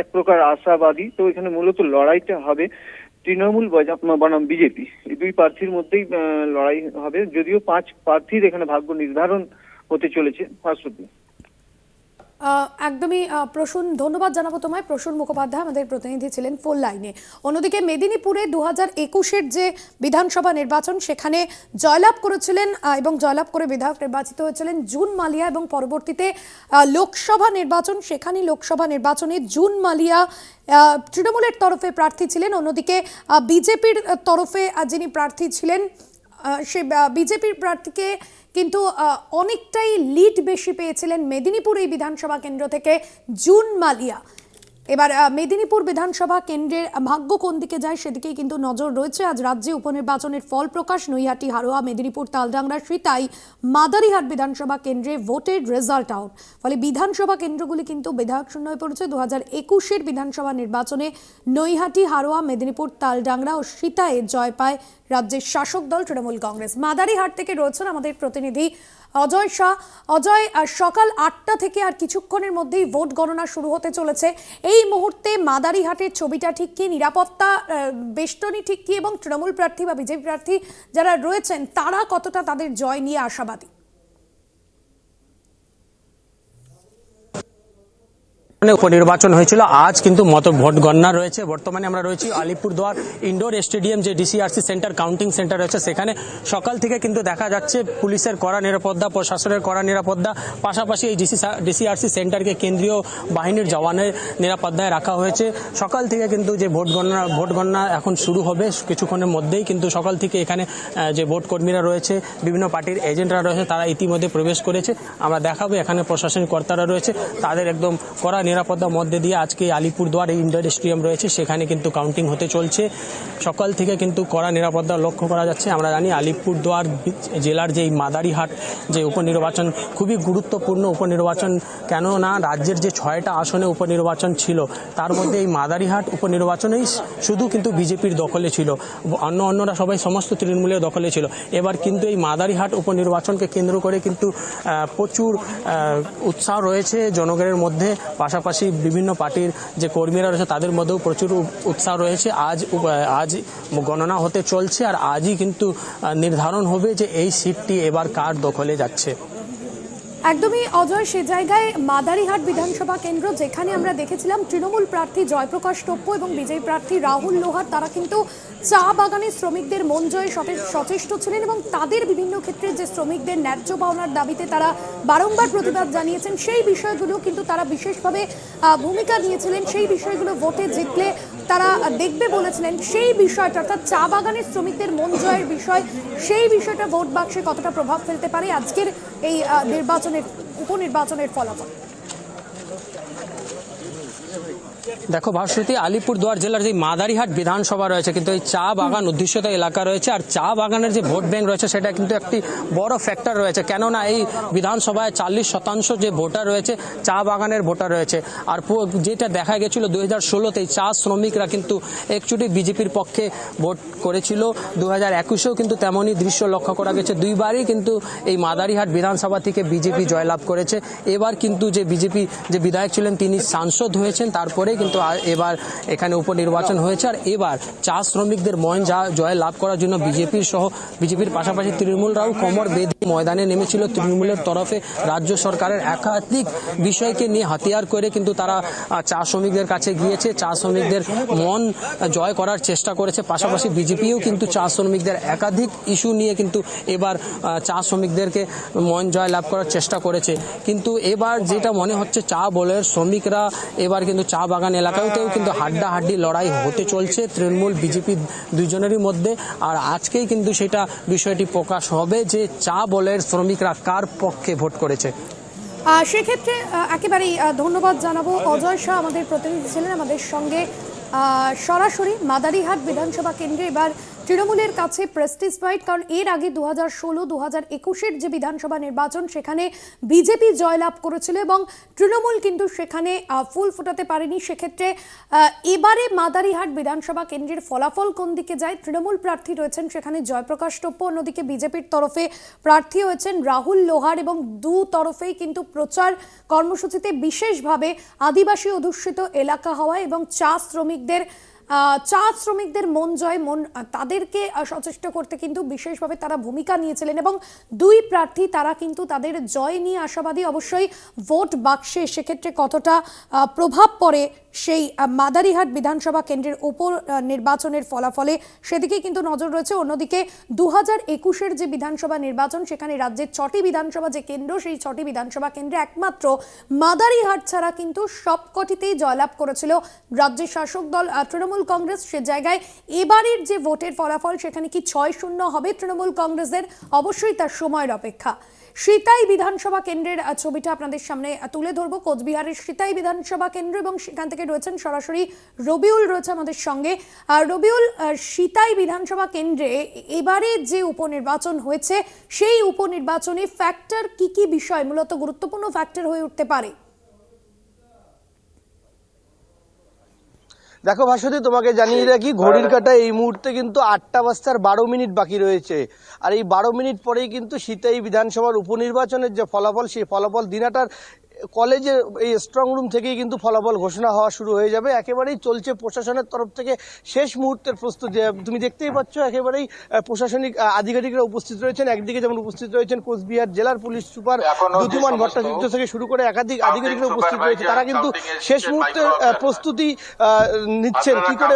এক প্রকার আশাবাদী। তো এখানে মূলত লড়াইটা হবে তৃণমূল বনাম বিজেপি, এই দুই প্রার্থীর মধ্যেই লড়াই হবে। যদিও 5 প্রার্থীর এখানে ভাগ্য নির্ধারণ হতে চলেছে। একদমই প্রসূন, ধন্যবাদ জানাবো তোমায়। প্রসূন মুখোপাধ্যায় আমাদের প্রতিনিধি ছিলেন ফোন লাইনে। অন্যদিকে মেদিনীপুরে 2021-এর যে বিধানসভা নির্বাচন সেখানে জয়লাভ করেছিলেন এবং জয়লাভ করে বিধায়ক নির্বাচিত হয়েছিলেন জুন মালিয়া, এবং পরবর্তীতে লোকসভা নির্বাচন, সেখানে লোকসভা নির্বাচনে জুন মালিয়া তৃণমূলের তরফে প্রার্থী ছিলেন। অন্যদিকে বিজেপির তরফে যিনি প্রার্থী ছিলেন সে বিজেপির প্রার্থীকে কিন্তু অনেকটাই লিড বেশি পেয়েছিলেন মেদিনীপুর এই বিধানসভা কেন্দ্র থেকে জুন মালিয়া। এবার মেদিনীপুর বিধানসভা কেন্দ্রের ভাগ্য কোন দিকে যায় সেদিকেই কিন্তু নজর রয়েছে। আজ রাজ্যে উপনির্বাচনের ফল প্রকাশ। নৈহাটি, হারোয়া, মেদিনীপুর, তালডাংরা, সিতাই, মাদারিহাট বিধানসভা কেন্দ্রে ভোটের রেজাল্ট আউট। ফলে বিধানসভা কেন্দ্রগুলি কিন্তু বিধায়ক শূন্য হয়ে পড়েছে। 2021-এর বিধানসভা নির্বাচনে নৈহাটি, হারোয়া, মেদিনীপুর, তালডাংরা ও সিতাইয়ে জয় পায় রাজ্যের শাসক দল তৃণমূল কংগ্রেস। মাদারিহাট থেকে রয়েছেন আমাদের প্রতিনিধি অজয় শাহ। অজয়, সকাল 8টা থেকে আর কিছুক্ষণের মধ্যেই ভোট গণনা শুরু হতে চলেছে। এই মুহূর্তে মাদারিহাটের ছবিটা ঠিক কি, নিরাপত্তা বেষ্টনী ঠিক কি, এবং তৃণমূল প্রার্থী বা বিজেপি প্রার্থী যারা রয়েছেন তারা কতটা তাদের জয় নিয়ে আশাবাদী? উপনির্বাচন হয়েছিল, আজ কিন্তু ভোট গণনা রয়েছে। বর্তমানে আমরা রয়েছি আলিপুরদুয়ার ইনডোর স্টেডিয়াম, যে ডিসিআরসি সেন্টার, কাউন্টিং সেন্টার রয়েছে, সেখানে সকাল থেকে কিন্তু দেখা যাচ্ছে পুলিশের কড়া নিরাপত্তা, প্রশাসনের কড়া নিরাপত্তা, পাশাপাশি এই ডিসিআরসি সেন্টারকে কেন্দ্রীয় বাহিনীর জওয়ানের নিরাপত্তায় রাখা হয়েছে। সকাল থেকে কিন্তু যে ভোট গণনা এখন শুরু হবে কিছুক্ষণের মধ্যেই, কিন্তু সকাল থেকে এখানে যে ভোট কর্মীরা রয়েছে, বিভিন্ন পার্টির এজেন্টরা রয়েছে, তারা ইতিমধ্যে প্রবেশ করেছে। আমরা দেখাবো এখানে প্রশাসনিক কর্তারা রয়েছে, তাদের একদম কড়া নিরাপত্তার মধ্যে দিয়ে আজকে আলিপুরদুয়ার এই ইনডোর স্টেডিয়াম রয়েছে, সেখানে কিন্তু কাউন্টিং হতে চলছে। সকাল থেকে কিন্তু কড়া নিরাপত্তা লক্ষ্য করা যাচ্ছে। আমরা জানি আলিপুরদুয়ার জেলার যে মাদারিহাট যে উপনির্বাচন খুবই গুরুত্বপূর্ণ উপনির্বাচন, কেননা রাজ্যের যে 6টা আসনে উপনির্বাচন ছিল তার মধ্যে এই মাদারিহাট উপনির্বাচনেই শুধু কিন্তু বিজেপির দখলে ছিল, অন্যরা সবাই সমস্ত তৃণমূলের দখলে ছিল। এবার কিন্তু এই মাদারিহাট উপনির্বাচনকে কেন্দ্র করে কিন্তু প্রচুর উৎসাহ রয়েছে জনগণের মধ্যে, পাশাপাশি বিভিন্ন পার্টির যে কর্মীরা রয়েছে তাদের মধ্যেও প্রচুর উৎসাহ রয়েছে। আজ গণনা হতে চলছে, আর আজই কিন্তু নির্ধারণ হবে যে এই সিটটি এবার কার দখলে যাচ্ছে। একদমই অজয়, সে জায়গায় মাদারিহাট বিধানসভা কেন্দ্র যেখানে আমরা দেখেছিলাম তৃণমূল প্রার্থী জয়প্রকাশ টপ্প এবং বিজেপি প্রার্থী রাহুল লোহার, তারা কিন্তু চা বাগানের শ্রমিকদের মন জয়ে সচেষ্ট ছিলেন এবং তাদের বিভিন্ন ক্ষেত্রে যে শ্রমিকদের ন্যায্য পাওনার দাবিতে তারা বারংবার প্রতিবাদ জানিয়েছেন, সেই বিষয়গুলো কিন্তু তারা বিশেষভাবে ভূমিকা নিয়েছিলেন। সেই বিষয়গুলো ভোটে জিতলে তারা দেখবে বলেছিলেন। সেই বিষয়টা, অর্থাৎ চা বাগানের শ্রমিকদের মন জয়ের বিষয়, সেই বিষয়টা ভোট বাক্সে কতটা প্রভাব ফেলতে পারে আজকের এই উপনির্বাচনের ফলাফল? দেখো ভাস্বতী, আলিপুরদুয়ার জেলার যে মাদারিহাট বিধানসভা রয়েছে কিন্তু এই চা বাগান অধ্যুষিত এলাকা রয়েছে, আর চা বাগানের যে ভোট ব্যাংক রয়েছে সেটা কিন্তু একটি বড় ফ্যাক্টর রয়েছে, কেননা এই বিধানসভায় 40% যে ভোটার রয়েছে চা বাগানের ভোটার রয়েছে। আর যেটা দেখা গেছিল 2016-তে চা শ্রমিকরা কিন্তু একচুটি বিজেপির পক্ষে ভোট করেছিল। 2021-এও কিন্তু তেমনই দৃশ্য লক্ষ্য করা গেছে, দুইবারই কিন্তু এই মাদারিহাট বিধানসভা থেকে বিজেপি জয়লাভ করেছে। এবার কিন্তু যে বিজেপি যে বিধায়ক ছিলেন তিনি সাংসদ হয়েছেন, তারপরে কিন্তু এবার এখানে উপনির্বাচন হয়েছে। আর এবার চা শ্রমিকদের জয় লাভ করার জন্য বিজেপির পাশাপাশি তৃণমূলরাও কোমর বেঁধে ময়দানে নেমেছিল। তৃণমূলের তরফে রাজ্য সরকারের একাধিক বিষয়কে নিয়ে হাতিয়ার করে কিন্তু তারা চা শ্রমিকদের কাছে গিয়েছে, চা শ্রমিকদের মন জয় করার চেষ্টা করেছে। পাশাপাশি বিজেপিও কিন্তু চা শ্রমিকদের একাধিক ইস্যু নিয়ে কিন্তু এবার চা শ্রমিকদেরকে মন জয় লাভ করার চেষ্টা করেছে। কিন্তু এবার যেটা মনে হচ্ছে চা বলের শ্রমিকরা এবার কিন্তু চা বাগান এলাকাতেও কিন্তু হাড্ডাহাড্ডি লড়াই হতে চলছে তৃণমূল বিজেপি দুইজনেরই মধ্যে। আর আজকেই কিন্তু সেটা বিষয়টি প্রকাশ হবে যে চা বলের শ্রমিকরা কার পক্ষে ভোট করেছে। সেক্ষেত্রে একেবারেই ধন্যবাদ জানাবো অজয় শাহ, আমাদের প্রতিনিধি ছিলেন আমাদের সঙ্গে সরাসরি মাদারিহাট বিধানসভা কেন্দ্রে। এবার তৃণমূলের কাছে প্রেস্টিজ ফাইট, কারণ এর আগে 2016, 2021-এর যে বিধানসভা নির্বাচন সেখানে বিজেপি জয়লাভ করেছিল এবং তৃণমূল কিন্তু সেখানে ফুল ফোটাতে পারেনি। সেক্ষেত্রে এবারে মাদারিহাট বিধানসভা কেন্দ্রের ফলাফল কোন দিকে যায়? তৃণমূল প্রার্থী রয়েছেন সেখানে জয়প্রকাশ টপ্প, অন্যদিকে বিজেপির তরফে প্রার্থী হয়েছেন রাহুল লোহার এবং দু তরফেই কিন্তু প্রচার কর্মসূচিতে বিশেষভাবে আদিবাসী অধ্যুষিত এলাকা হওয়া এবং চা শ্রমিকদের চা শ্রমিকদের মন জয় তাদেরকে সচেষ্ট করতে কিন্তু বিশেষভাবে তারা ভূমিকা নিয়েছিলেন এবং দুই প্রার্থী তারা কিন্তু তাদের জয় নিয়ে আশাবাদী। অবশ্যই ভোট বাক্সে সেক্ষেত্রে কতটা প্রভাব পড়ে সেই মাদারিহাট বিধানসভা কেন্দ্রের উপর নির্বাচনের ফলাফলে সেদিকে কিন্তু নজর রয়েছে। অন্যদিকে 2021-এর যে বিধানসভা নির্বাচন, সেখানে রাজ্যের 6টি বিধানসভা যে কেন্দ্র, সেই 6টি বিধানসভা কেন্দ্রে একমাত্র মাদারিহাট ছাড়া কিন্তু সবকটিতেই জয়লাভ করেছিল রাজ্যের শাসক দল তৃণমূল কংগ্রেস। সে জায়গায় এবারের যে ভোটের ফলাফল, সেখানে কি 6-0 হবে তৃণমূল কংগ্রেসের? অবশ্যই তার সময়ের অপেক্ষা। সিতাই বিধানসভা কেন্দ্রের ছবিটা আপনাদের সামনে তুলে ধরবো। কোচবিহারের সিতাই বিধানসভা কেন্দ্র এবং সেখান থেকে রয়েছেন সরাসরি রবিউল রয়েছে আমাদের সঙ্গে। রবিউল, সিতাই বিধানসভা কেন্দ্রে এবারে যে উপনির্বাচন হয়েছে, সেই উপনির্বাচনে ফ্যাক্টর কি কি বিষয় মূলত গুরুত্বপূর্ণ ফ্যাক্টর হয়ে উঠতে পারে? দেখো ভাস্বতী, তোমাকে জানিয়ে রাখি ঘড়ির কাঁটায় এই মুহূর্তে কিন্তু 8টা বাজতে 12 মিনিট বাকি রয়েছে। আর এই 12 মিনিট পরেই কিন্তু সিতাই বিধানসভার উপনির্বাচনের যে ফলাফল, সেই ফলাফল দিনাটার কলেজের এই স্ট্রং রুম থেকেই কিন্তু ফলাফল ঘোষণা হওয়া শুরু হয়ে যাবে। একেবারেই চলছে প্রশাসনের তরফ থেকে শেষ মুহূর্তের প্রস্তুতি। তুমি দেখতেই পাচ্ছ একেবারেই প্রশাসনিক আধিকারিকরা উপস্থিত রয়েছেন। একদিকে যেমন উপস্থিত রয়েছেন কোচবিহার জেলার পুলিশ সুপার দ্যুতিমান ভট্টাচার্য থেকে শুরু করে একাধিক আধিকারিকরা উপস্থিত রয়েছে। তারা কিন্তু শেষ মুহূর্তের প্রস্তুতি নিচ্ছেন কি করে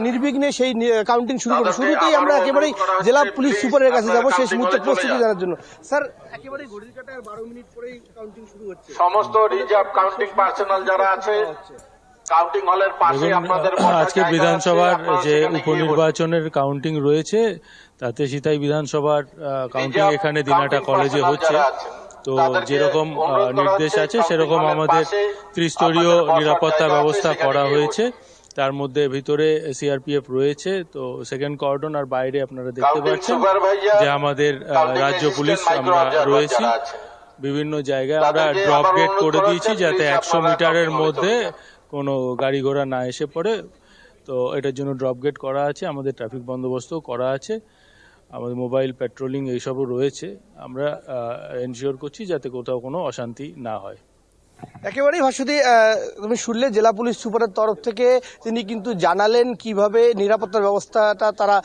নির্বিঘ্নে সেই কাউন্টিং শুরু করবে। শুরুতেই আমরা একেবারেই জেলা পুলিশ সুপারের কাছে যাবো শেষ মুহূর্তের প্রস্তুতি জানার জন্য। স্যার, একেবারেই ঘড়ির কাঁটায় 12 মিনিট পরেই কাউন্টিং শুরু হচ্ছে। সমস্ত রিজার্ভ কাউন্টিং পার্সোনাল যারা আছে কাউন্টিং হলের পাশে আপনাদের আজকে বিধানসভার যে উপনির্বাচনের কাউন্টিং রয়েছে, তাতে সিতাই বিধানসভার কাউন্টিং এখানে দিনাটা কলেজে হচ্ছে। তো যেরকম নির্দেশ আছে সেরকম আমাদের ত্রিস্তরীয় নিরাপত্তা ব্যবস্থা করা হয়েছে। তার মধ্যে ভিতরে সিআরপিএফ রয়েছে, তো সেকেন্ড কর্ডন, আর বাইরে আপনারা দেখতে পাচ্ছেন যে আমাদের রাজ্য পুলিশ আমরা রয়েছি। বিভিন্ন জায়গায় আমরা ড্রপ গেট করে দিয়েছি যাতে 100 মিটারের মধ্যে কোনো গাড়ি ঘোড়া না এসে পড়ে। তো এটার জন্য ড্রপ গেট করা আছে, আমাদের ট্রাফিক বন্দোবস্তও করা আছে, আমাদের মোবাইল পেট্রোলিং এইসবও রয়েছে। আমরা এনশিওর করছি যাতে কোথাও কোনো অশান্তি না হয়। একেবারেই ভাস্বতী, তুমি শুনলে জেলা পুলিশ সুপারের তরফ থেকে তিনি কিন্তু জানালেন কিভাবে নিরাপত্তার ব্যবস্থাটা তারা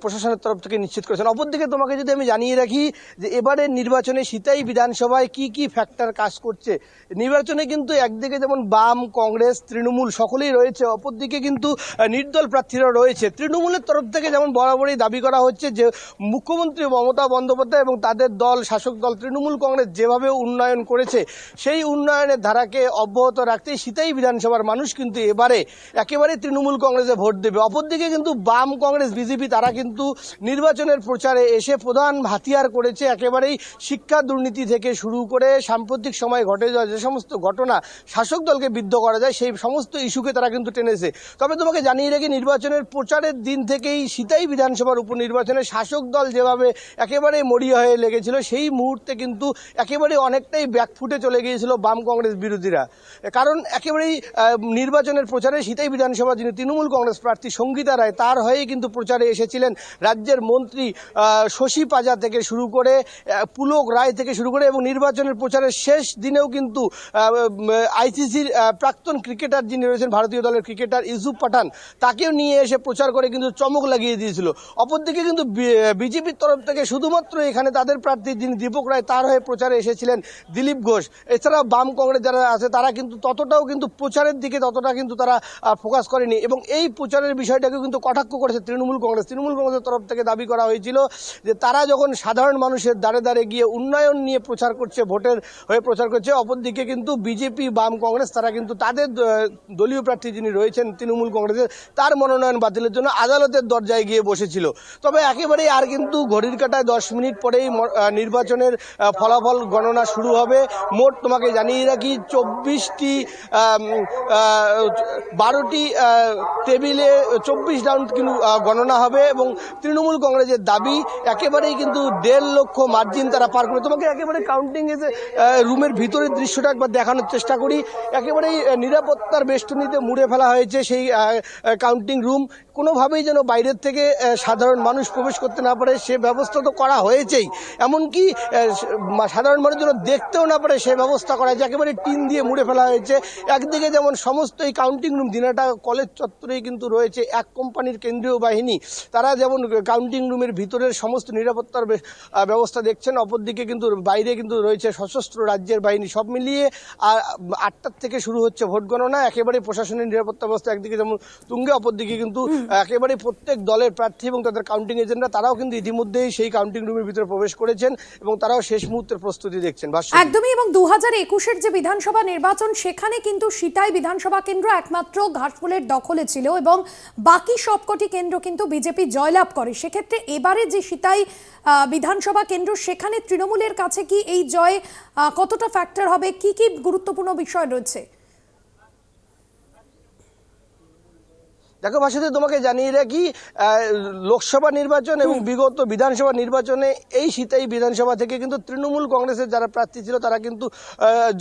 প্রশাসনের তরফ থেকে নিশ্চিত করেছেন। অপরদিকে তোমাকে যদি আমি জানিয়ে রাখি যে এবারের নির্বাচনে সিতাই বিধানসভায় কি কি ফ্যাক্টর কাজ করছে। নির্বাচনে কিন্তু একদিকে যেমন বাম, কংগ্রেস, তৃণমূল সকলেই রয়েছে, অপরদিকে কিন্তু নির্দল প্রার্থীরা রয়েছে। তৃণমূলের তরফ থেকে যেমন বরাবরই দাবি করা হচ্ছে যে মুখ্যমন্ত্রী মমতা বন্দ্যোপাধ্যায় এবং তাদের দল, শাসক দল তৃণমূল কংগ্রেস যেভাবে উন্নয়ন করেছে, সেই উন্নয়নের ধারাকে অব্যাহত রাখতেই সিতাই বিধানসভার মানুষ কিন্তু এবারে একেবারে তৃণমূল কংগ্রেসে ভোট দেবে। অপরদিকে কিন্তু বাম, কংগ্রেস, বিজেপি তারা কিন্তু নির্বাচনের প্রচারে এসে প্রধান হাতিয়ার করেছে একেবারেই শিক্ষা দুর্নীতি থেকে শুরু করে সাম্প্রতিক সময় ঘটে যাওয়া যে সমস্ত ঘটনা শাসক দলকে বিদ্ধ করা যায়, সেই সমস্ত ইস্যুকে তারা কিন্তু টেনেছে। তবে তোমাকে জানিয়ে রাখি নির্বাচনের প্রচারের দিন থেকেই সিতাই বিধানসভার উপনির্বাচনে শাসক দল যেভাবে একেবারে মরিয়া হয়ে লেগেছিল, সেই মুহূর্তে কিন্তু একেবারে অনেকটাই ব্যাকফুটে চলে গিয়েছিল বাম কংগ্রেস বিরোধীরা। কারণ একেবারেই নির্বাচনের প্রচারে সিতাই বিধানসভা যিনি তৃণমূল কংগ্রেস প্রার্থী সঙ্গীতা রায়, তার হয়েই কিন্তু প্রচারে এসেছিলেন রাজ্যের মন্ত্রী শশী পাজা থেকে শুরু করে পুলক রায় থেকে শুরু করে, এবং নির্বাচনের প্রচারের শেষ দিনেও কিন্তু আইসিসির প্রাক্তন ক্রিকেটার যিনি রয়েছেন ভারতীয় দলের ক্রিকেটার ইউসুফ পাঠান, তাকেও নিয়ে এসে প্রচার করে কিন্তু চমক লাগিয়ে দিয়েছিল। অপরদিকে কিন্তু বিজেপির তরফ থেকে শুধুমাত্র এখানে তাদের প্রার্থী যিনি দীপক রায়, তার হয়ে প্রচারে এসেছিলেন দিলীপ ঘোষ। এছাড়াও বাম কংগ্রেস যারা আছে তারা কিন্তু ততটাও কিন্তু প্রচারের দিকে ততটা কিন্তু তারা ফোকাস করেনি, এবং এই প্রচারের বিষয়টাকে কিন্তু কটাক্ষ করেছে তৃণমূল কংগ্রেস। তৃণমূল কংগ্রেসের তরফ থেকে দাবি করা হয়েছিল যে তারা যখন সাধারণ মানুষের দ্বারে দ্বারে গিয়ে উন্নয়ন নিয়ে প্রচার করছে, ভোটের হয়ে প্রচার করছে, অপরদিকে কিন্তু বিজেপি, বাম, কংগ্রেস তারা কিন্তু তাদের দলীয় প্রার্থী যিনি রয়েছেন তৃণমূল কংগ্রেসের, তার মনোনয়ন বাতিলের জন্য আদালতের দরজায় গিয়ে বসেছিল। তবে একেবারেই আর কিন্তু ঘড়ির কাঁটায় 10 মিনিট পরেই নির্বাচনের ফলাফল গণনা শুরু হবে। মোট তোমাকে জানিয়ে রাখি 12টি টেবিলে 24 রাউন্ড কিন্তু গণনা হবে, এবং তৃণমূল কংগ্রেসের দাবি একেবারেই কিন্তু 1.5 লক্ষ মার্জিন তারা পার করবে। তোমাকে একেবারে কাউন্টিং রুমের ভিতরের দৃশ্যটা একবার দেখানোর চেষ্টা করি। একেবারেই নিরাপত্তার বেষ্টনীতে মুড়ে ফেলা হয়েছে সেই কাউন্টিং রুম, কোনোভাবেই যেন বাইরের থেকে সাধারণ মানুষ প্রবেশ করতে না পারে সে ব্যবস্থা তো করা হয়েছেই, এমনকি সাধারণ মানুষ যেন দেখতেও না পারে সে ব্যবস্থা করা হয়েছে। একেবারে টিন দিয়ে মুড়ে ফেলা হয়েছে। একদিকে যেমন সমস্ত এই কাউন্টিং রুম দিনাটা কলেজ চত্বরেই কিন্তু রয়েছে এক কোম্পানির কেন্দ্রীয় বাহিনী, তারা যেমন কাউন্টিং রুমের ভিতরের সমস্ত নিরাপত্তার ব্যবস্থা দেখছেন, অপরদিকে কিন্তু বাইরে কিন্তু রয়েছে সশস্ত্র রাজ্যের বাহিনী। সব মিলিয়ে 8টার থেকে শুরু হচ্ছে ভোট গণনা। একেবারে প্রশাসনের নিরাপত্তা ব্যবস্থা একদিকে যেমন তুঙ্গে, অপরদিকে কিন্তু একেবারে প্রত্যেক দলের প্রার্থী এবং তাদের কাউন্টিং এজেন্টরা তারাও কিন্তু ইতিমধ্যেই সেই কাউন্টিং রুমের ভিতরে প্রবেশ করেছেন এবং তারাও শেষ মুহূর্তের প্রস্তুতি দেখছেন। একদমই। এবং 2021-এর যে বিধানসভা নির্বাচন, সেখানে কিন্তু সিতাই বিধানসভা কেন্দ্র একমাত্র ঘাসফুলের দখলে ছিল এবং বাকি সবকটি কেন্দ্র কিন্তু বিজেপি জয়লাভ করে। সেক্ষেত্রে এবারে যে সিতাই বিধানসভা কেন্দ্র, সেখানে তৃণমূলের কাছে কি এই জয় কতটা ফ্যাক্টর হবে, কি কি গুরুত্বপূর্ণ বিষয় রয়েছে? দেখো ভাষাতে তোমাকে জানিয়ে রাখি, লোকসভা নির্বাচন এবং বিগত বিধানসভা নির্বাচনে এই সিতাই বিধানসভা থেকে কিন্তু তৃণমূল কংগ্রেসের যারা প্রার্থী ছিল তারা কিন্তু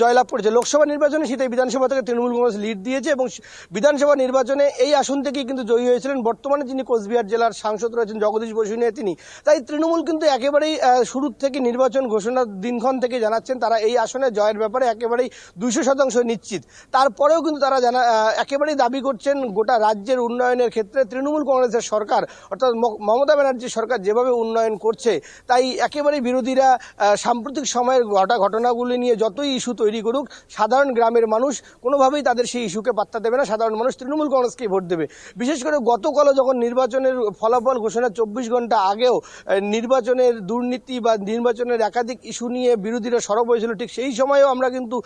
জয়লাভ করেছে। লোকসভা নির্বাচনে সিতাই বিধানসভা থেকে তৃণমূল কংগ্রেস লিড দিয়েছে এবং বিধানসভা নির্বাচনে এই আসন থেকেই কিন্তু জয়ী হয়েছিলেন বর্তমানে যিনি কোচবিহার জেলার সাংসদ রয়েছেন জগদীশ বসু নিয়ে তিনি। তাই তৃণমূল কিন্তু একেবারেই শুরুর থেকে নির্বাচন ঘোষণার দিনক্ষণ থেকে জানাচ্ছেন তারা এই আসনে জয়ের ব্যাপারে একেবারেই 200% নিশ্চিত। তারপরেও কিন্তু তারা একেবারেই দাবি করছেন গোটা রাজ্যের উন্নয়নের ক্ষেত্রে তৃণমূল কংগ্রেসের সরকার অর্থাৎ মমতা ব্যানার্জির সরকার যেভাবে উন্নয়ন করছে, তাই একেবারেই বিরোধীরা সাম্প্রতিক সময়ের ঘটনাগুলি নিয়ে যতই ইস্যু তৈরি করুক, সাধারণ গ্রামের মানুষ কোনোভাবেই তাদের সেই ইস্যুকে পাত্তা দেবে না। সাধারণ মানুষ তৃণমূল কংগ্রেসকেই ভোট দেবে। বিশেষ করে গতকালও যখন নির্বাচনের ফলাফল ঘোষণার 24 ঘন্টা আগেও নির্বাচনের দুর্নীতি বা নির্বাচনের একাধিক ইস্যু নিয়ে বিরোধীরা সরব হয়েছিল, ঠিক সেই সময়েও আমরা কিন্তু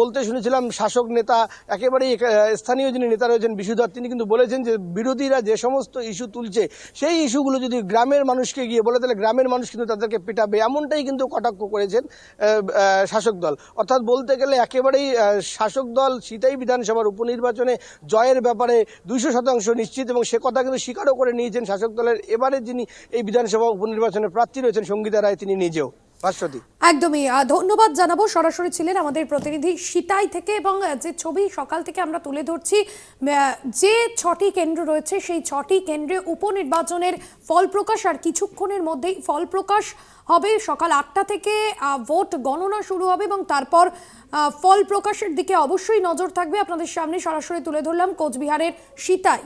বলতে শুনেছিলাম শাসক নেতা একেবারেই স্থানীয় যিনি নেতা রয়েছেন বিশুধর, তিনি কিন্তু বলেছেন যে বিরোধীরা যে সমস্ত ইস্যু তুলছে সেই ইস্যুগুলো যদি গ্রামের মানুষকে গিয়ে বলে তাহলে গ্রামের মানুষ কিন্তু তাদেরকে পেটাবে, এমনটাই কিন্তু কটাক্ষ করেছেন শাসক দল। অর্থাৎ বলতে গেলে একেবারেই শাসক দল সিতাই বিধানসভার উপনির্বাচনে জয়ের ব্যাপারে 200% নিশ্চিত এবং সে কথা কিন্তু স্বীকারও করে নিয়েছেন শাসক দলের এবারে যিনি এই বিধানসভা উপনির্বাচনে প্রার্থী রয়েছেন সঙ্গীতা রায়, তিনি নিজেও। একদমই ধন্যবাদ জানাবো। সরাসরি ছিলেন আমাদের প্রতিনিধি সিতাই থেকে এবং যে ছবি সকাল থেকে আমরা তুলে ধরছি, যে 6টি কেন্দ্র রয়েছে সেই 6টি কেন্দ্রে উপনির্বাচনের ফল প্রকাশ আর কিছুক্ষণের মধ্যেই ফল প্রকাশ হবে। সকাল 8টা থেকে ভোট গণনা শুরু হবে এবং তারপর ফল প্রকাশের দিকে অবশ্যই নজর থাকবে। আপনাদের সামনে সরাসরি তুলে ধরলাম কোচবিহারের সিতাই।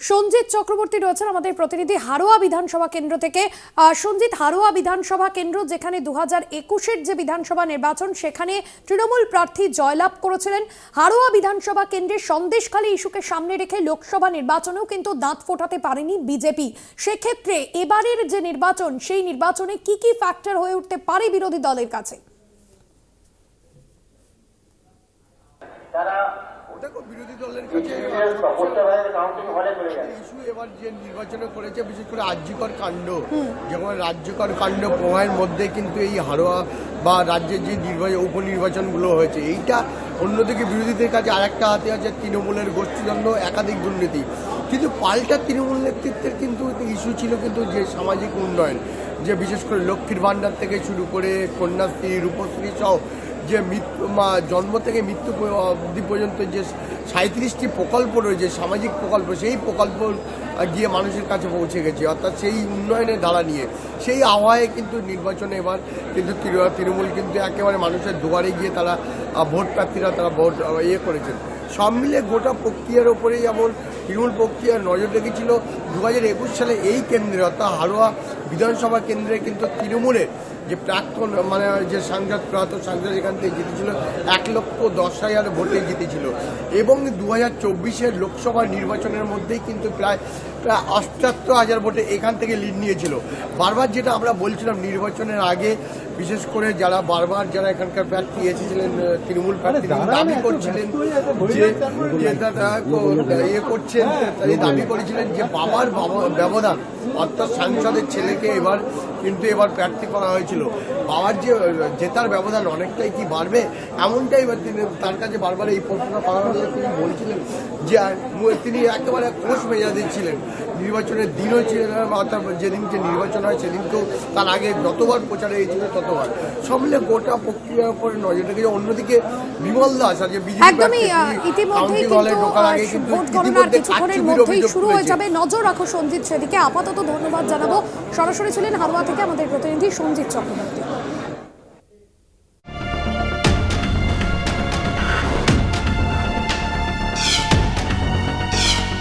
সঞ্জিত চক্রবর্তী রয়েছেন আমাদের প্রতিনিধি হারোয়া বিধানসভা কেন্দ্র থেকে। সঞ্জিত, হারোয়া বিধানসভা কেন্দ্র যেখানে 2021-এর যে বিধানসভা নির্বাচন সেখানে তৃণমূল প্রার্থী জয়লাভ করেছিলেন, হারোয়া বিধানসভা কেন্দ্রের সন্দেশখালী ইস্যুকে সামনে রেখে লোকসভা নির্বাচনেও কিন্তু দাঁত ফোটাতে পারেনি বিজেপি। সেক্ষেত্রে এবারের যে নির্বাচন, সেই নির্বাচনে কি কি ফ্যাক্টর হয়ে উঠতে পারে বিরোধী দলের কাছে? দেখো, বিরোধী দলের কাছে ইস্যু এবার যে নির্বাচনে করেছে, বিশেষ করে আর্যিকর কাণ্ড, যেমন রাজ্যকর কাণ্ড প্রবাহের মধ্যে কিন্তু এই হারোয়া বা রাজ্যের যে উপনির্বাচনগুলো হয়েছে, এইটা অন্যদিকে বিরোধীদের কাছে আরেকটা হাতে আছে তৃণমূলের গোষ্ঠীদ্বন্দ্ব, একাধিক দুর্নীতি। কিন্তু পাল্টা তৃণমূল নেতৃত্বের কিন্তু ইস্যু ছিল কিন্তু যে সামাজিক উন্নয়ন, যে বিশেষ করে লক্ষ্মীর ভাণ্ডার থেকে শুরু করে কন্যাশ্রী, রূপশ্রী সহ যে জন্ম থেকে মৃত্যু অবধি পর্যন্ত যে 37টি প্রকল্প রয়েছে, সামাজিক প্রকল্প, সেই প্রকল্প গিয়ে মানুষের কাছে পৌঁছে গেছে। অর্থাৎ সেই উন্নয়নের ধারা নিয়ে সেই আবহাওয়ায় কিন্তু নির্বাচনে এবার কিন্তু তৃণমূল কিন্তু একেবারে মানুষের দুয়ারে গিয়ে তারা ভোট প্রার্থীরা তারা ভোট করেছেন। সব মিলে গোটা প্রক্রিয়ার ওপরেই যেমন তৃণমূল প্রক্রিয়ার নজর রেখেছিল। 2021 সালে এই কেন্দ্রে অর্থাৎ হারোয়া বিধানসভা কেন্দ্রে কিন্তু তৃণমূলের যে প্রাক্তন যে সাংসদ, প্রয়াত সাংসদ এখান থেকে জিতেছিল 1,10,000 ভোটে জিতেছিল এবং 2024-এর লোকসভা নির্বাচনের মধ্যেই কিন্তু প্রায় 78,000 ভোটে এখান থেকে লিড নিয়েছিল। বারবার যেটা আমরা বলছিলাম নির্বাচনের আগে, বিশেষ করে যারা এখানকার প্রার্থী এসেছিলেন তৃণমূল প্রার্থী, দাবি করছিলেন দাবি করেছিলেন যে বাবার ব্যবধান, অর্থাৎ সাংসদের ছেলেকে এবার প্রার্থী করা হয়েছিল, বাবার যে জেতার ব্যবধান অনেকটাই কি বাড়বে, এমনটাই তার কাছে বারবার এই প্রশ্ন করা হলে তিনি বলছিলেন যে তিনি একেবারে খোশ মেজাজে ছিলেন। নির্বাচনের দিনও ছিলেন, অর্থাৎ যেদিনকে নির্বাচন হয় সেদিনকেও তার আগে যতবার প্রচারে হয়েছিল ততবার। সব মিলে গোটা প্রক্রিয়ার উপরে নজর রেখেছে। অন্যদিকে বিমল দাস আজকে শুরু হয়ে যাবে, নজর রাখো সঞ্জিত সেদিকে। আপাতত ধন্যবাদ জানাবো। সরাসরি ছিলেন হারোয়া থেকে আমাদের প্রতিনিধি সঞ্জিত চক্রবর্তী।